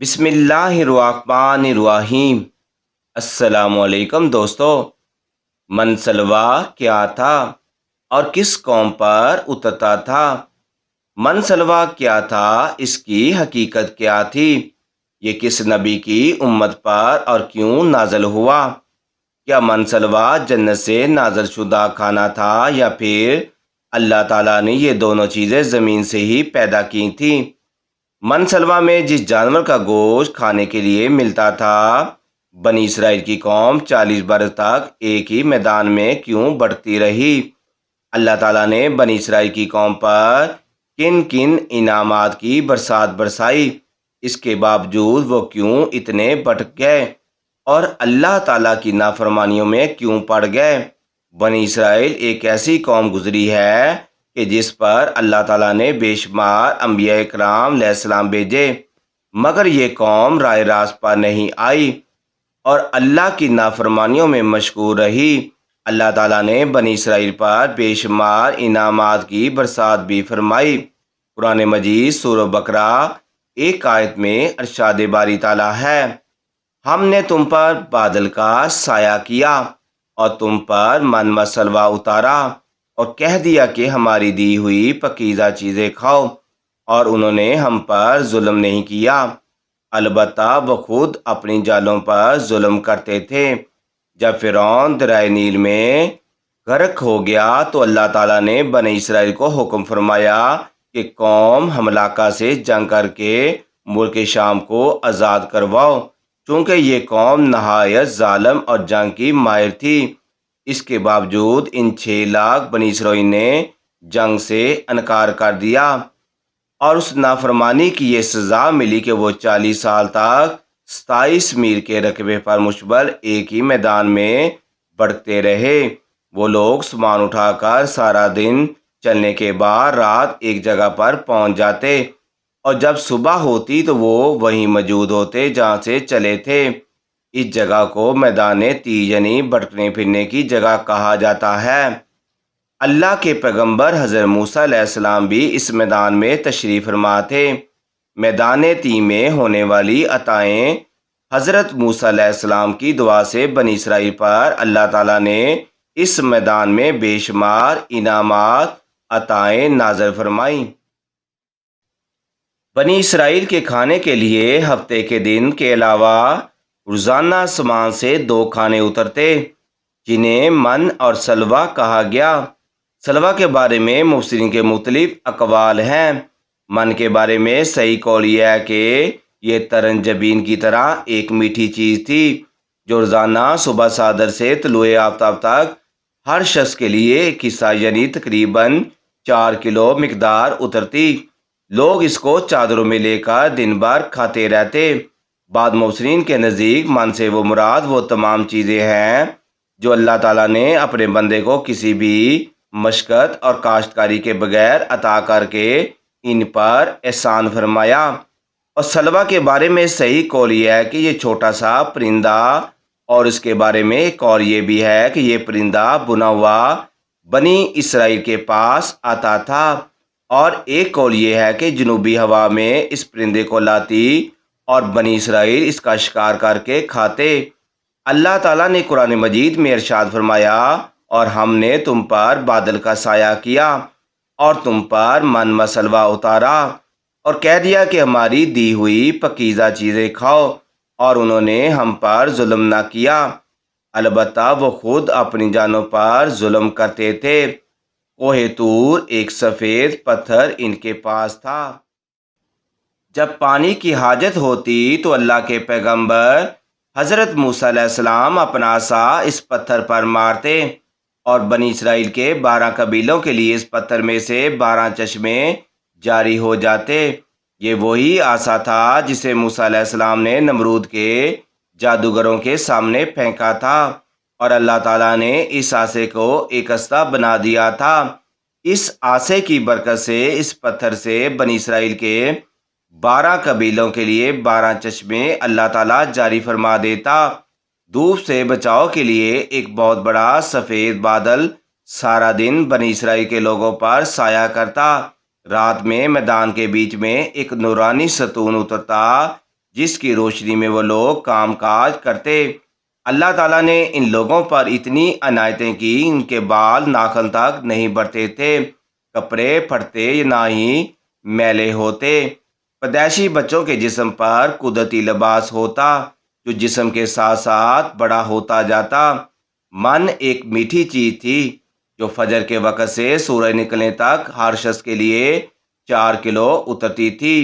بسم اللہ الرحمن الرحیم۔ السلام علیکم دوستو۔ منسلوا کیا تھا اور کس قوم پر اترتا تھا؟ منسلوا کیا تھا، اس کی حقیقت کیا تھی؟ یہ کس نبی کی امت پر اور کیوں نازل ہوا؟ کیا منسلوا جنت سے نازل شدہ کھانا تھا یا پھر اللہ تعالیٰ نے یہ دونوں چیزیں زمین سے ہی پیدا کی تھیں؟ منسلوا میں جس جانور کا گوشت کھانے کے لیے ملتا تھا، بنی اسرائیل کی قوم 40 برس تک ایک ہی میدان میں کیوں بڑھتی رہی؟ اللہ تعالیٰ نے بنی اسرائیل کی قوم پر کن کن انعامات کی برسات برسائی؟ اس کے باوجود وہ کیوں اتنے بھٹک گئے اور اللہ تعالیٰ کی نافرمانیوں میں کیوں پڑ گئے؟ بنی اسرائیل ایک ایسی قوم گزری ہے کہ جس پر اللہ تعالیٰ نے بے شمار انبیاء اکرام علیہ السلام بھیجے، مگر یہ قوم راہ راست پر نہیں آئی اور اللہ کی نافرمانیوں میں مشغول رہی۔ اللہ تعالیٰ نے بنی اسرائیل پر بے شمار انعامات کی برسات بھی فرمائی۔ قرآن مجید سورہ بقرہ ایک آیت میں ارشاد باری تعالیٰ ہے، ہم نے تم پر بادل کا سایہ کیا اور تم پر من مسلوا اتارا اور کہہ دیا کہ ہماری دی ہوئی پکیزہ چیزیں کھاؤ، اور انہوں نے ہم پر ظلم نہیں کیا، البتہ وہ خود اپنی جالوں پر ظلم کرتے تھے۔ جب فرعون دریائے نیل میں غرق ہو گیا تو اللہ تعالیٰ نے بنی اسرائیل کو حکم فرمایا کہ قوم ہملاکا سے جنگ کر کے ملک شام کو آزاد کرواؤ، چونکہ یہ قوم نہایت ظالم اور جنگ کی ماہر تھی۔ اس کے باوجود ان 6 لاکھ بنی اسرائیل نے جنگ سے انکار کر دیا اور اس نافرمانی کی یہ سزا ملی کہ وہ 40 سال تک 27 میل کے رقبے پر مشتمل ایک ہی میدان میں بڑھتے رہے۔ وہ لوگ سامان اٹھا کر سارا دن چلنے کے بعد رات ایک جگہ پر پہنچ جاتے اور جب صبح ہوتی تو وہ وہیں موجود ہوتے جہاں سے چلے تھے۔ اس جگہ کو میدان تیہ یعنی بھٹکنے پھرنے کی جگہ کہا جاتا ہے۔ اللہ کے پیغمبر حضرت موسیٰ علیہ السلام بھی اس میدان میں تشریف فرما تھے۔ میدان تیہ میں ہونے والی عطائیں حضرت موسیٰ علیہ السلام کی دعا سے بنی اسرائیل پر اللہ تعالیٰ نے اس میدان میں بے شمار انعامات عطائیں نازل فرمائیں۔ بنی اسرائیل کے کھانے کے لیے ہفتے کے دن کے علاوہ روزانہ آسمان سے 2 کھانے اترتے، جنہیں من اور سلوا کہا گیا۔ سلوا کے بارے میں مفسرین کے مختلف اقوال ہیں۔ من کے بارے میں صحیح قول یہ ہے کہ یہ ترنجبین کی طرح ایک میٹھی چیز تھی جو روزانہ صبح صادر سے طلوع آفتاب تک ہر شخص کے لیے ایک حصہ یعنی تقریباً 4 کلو مقدار اترتی۔ لوگ اس کو چادروں میں لے کر دن بھر کھاتے رہتے۔ بعض مفسرین کے نزدیک من سے وہ مراد وہ تمام چیزیں ہیں جو اللہ تعالیٰ نے اپنے بندے کو کسی بھی مشقت اور کاشتکاری کے بغیر عطا کر کے ان پر احسان فرمایا۔ اور سلوا کے بارے میں صحیح قول یہ ہے کہ یہ چھوٹا سا پرندہ، اور اس کے بارے میں ایک اور یہ بھی ہے کہ یہ پرندہ بنا ہوا بنی اسرائیل کے پاس آتا تھا، اور ایک قول یہ ہے کہ جنوبی ہوا میں اس پرندے کو لاتی اور بنی اسرائیل اس کا شکار کر کے کھاتے۔ اللہ تعالیٰ نے قرآن مجید میں ارشاد فرمایا، اور ہم نے تم پر بادل کا سایہ کیا اور تم پر من مسلوا اتارا اور کہہ دیا کہ ہماری دی ہوئی پکیزہ چیزیں کھاؤ، اور انہوں نے ہم پر ظلم نہ کیا، البتہ وہ خود اپنی جانوں پر ظلم کرتے تھے۔ کوہ طور ایک سفید پتھر ان کے پاس تھا۔ جب پانی کی حاجت ہوتی تو اللہ کے پیغمبر حضرت موسیٰ علیہ السلام اپنا عصا اس پتھر پر مارتے اور بنی اسرائیل کے 12 قبیلوں کے لیے اس پتھر میں سے 12 چشمے جاری ہو جاتے۔ یہ وہی عصا تھا جسے موسیٰ علیہ السلام نے نمرود کے جادوگروں کے سامنے پھینکا تھا، اور اللہ تعالیٰ نے اس عصے کو ایک ہستہ بنا دیا تھا۔ اس عصے کی برکت سے اس پتھر سے بنی اسرائیل کے 12 قبیلوں کے لیے 12 چشمے اللہ تعالیٰ جاری فرما دیتا۔ دھوپ سے بچاؤ کے لیے ایک بہت بڑا سفید بادل سارا دن بنی اسرائیل کے لوگوں پر سایہ کرتا۔ رات میں میدان کے بیچ میں ایک نورانی ستون اترتا جس کی روشنی میں وہ لوگ کام کاج کرتے۔ اللہ تعالیٰ نے ان لوگوں پر اتنی عنایتیں کی، ان کے بال ناخن تک نہیں بڑھتے تھے، کپڑے پھٹتے نہ ہی میلے ہوتے۔ پیدائشی بچوں کے جسم پر قدرتی لباس ہوتا جو جسم کے ساتھ ساتھ بڑا ہوتا جاتا۔ من ایک میٹھی چیز تھی جو فجر کے وقت سے سورج نکلنے تک ہر شخص کے لیے 4 کلو اترتی تھی۔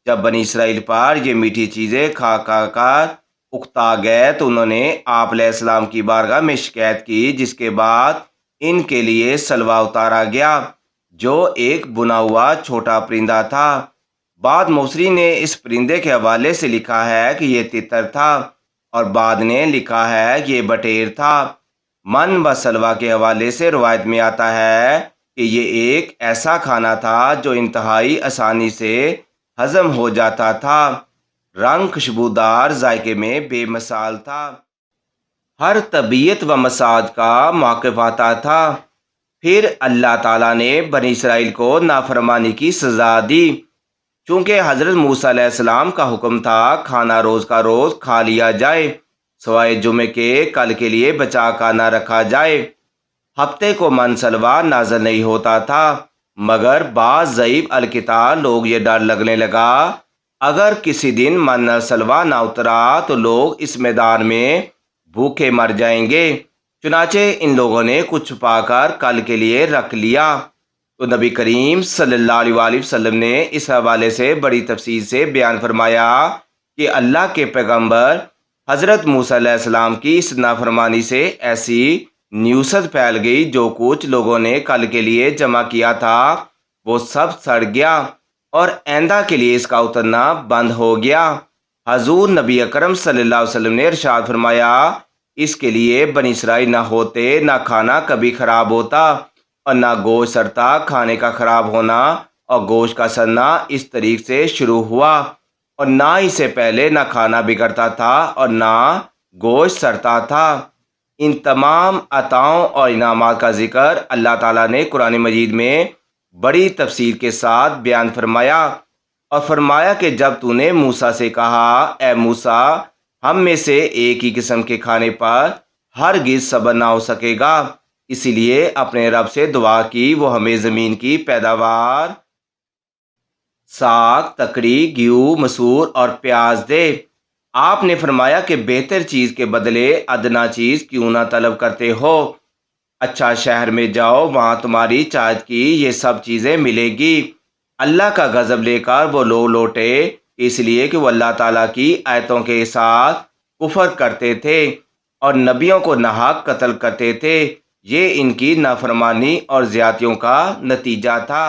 جب بنی اسرائیل پر یہ میٹھی چیزیں کھا کر اکتا گئے تو انہوں نے آپ علیہ السلام کی بارگاہ میں شکایت کی، جس کے بعد ان کے لیے سلوہ اتارا گیا جو ایک بنا ہوا چھوٹا پرندہ تھا۔ بعض مفسرین نے اس پرندے کے حوالے سے لکھا ہے کہ یہ تتر تھا، اور بعد نے لکھا ہے کہ یہ بٹیر تھا۔ من و سلوہ کے حوالے سے روایت میں آتا ہے کہ یہ ایک ایسا کھانا تھا جو انتہائی آسانی سے ہضم ہو جاتا تھا، رنگ خوشبودار، ذائقے میں بے مثال تھا۔ ہر طبیعت و مزاج کا موقف آتا تھا۔ پھر اللہ تعالیٰ نے بنی اسرائیل کو نافرمانی کی سزا دی، چونکہ حضرت موسیٰ علیہ السلام کا حکم تھا کھانا روز کا روز کھا لیا جائے، سوائے جمعے کے کل کے لیے بچا کر نہ رکھا جائے۔ ہفتے کو من سلوہ نازل نہیں ہوتا تھا، مگر بعض ضعیف الکتاب لوگ یہ ڈر لگنے لگا اگر کسی دن من سلوہ نہ اترا تو لوگ اس میدان میں بھوکے مر جائیں گے، چنانچہ ان لوگوں نے کچھ چھپا کر کل کے لیے رکھ لیا۔ تو نبی کریم صلی اللہ علیہ وسلم نے اس حوالے سے بڑی تفصیل سے بیان فرمایا کہ اللہ کے پیغمبر حضرت موسیٰ علیہ السلام کی اس نافرمانی سے ایسی نیوست پھیل گئی، جو کچھ لوگوں نے کل کے لیے جمع کیا تھا وہ سب سڑ گیا اور آئندہ کے لیے اس کا اترنا بند ہو گیا۔ حضور نبی اکرم صلی اللہ علیہ وسلم نے ارشاد فرمایا، اس کے لیے بنی اسرائیل نہ ہوتے، نہ کھانا کبھی خراب ہوتا اور نہ گوشت سڑتا۔ کھانے کا خراب ہونا اور گوشت کا سڑنا اس طریق سے شروع ہوا، اور نہ اس سے پہلے نہ کھانا بگڑتا تھا اور نہ گوشت سڑتا تھا۔ ان تمام عطاؤں اور انعامات کا ذکر اللہ تعالیٰ نے قرآن مجید میں بڑی تفصیل کے ساتھ بیان فرمایا، اور فرمایا کہ جب تو نے موسیٰ سے کہا، اے موسیٰ، ہم میں سے ایک ہی قسم کے کھانے پر ہرگز صبر نہ ہو سکے گا، اسی لیے اپنے رب سے دعا کی وہ ہمیں زمین کی پیداوار، ساگ، تکڑی، گیہوں، مسور اور پیاز دے۔ آپ نے فرمایا کہ بہتر چیز کے بدلے ادنا چیز کیوں نہ طلب کرتے ہو؟ اچھا شہر میں جاؤ، وہاں تمہاری چاہت کی یہ سب چیزیں ملے گی۔ اللہ کا غضب لے کر وہ لوگ لوٹے، اس لیے کہ وہ اللہ تعالیٰ کی آیتوں کے ساتھ کفر کرتے تھے اور نبیوں کو ناحق قتل کرتے تھے۔ یہ ان کی نافرمانی اور زیادتیوں کا نتیجہ تھا۔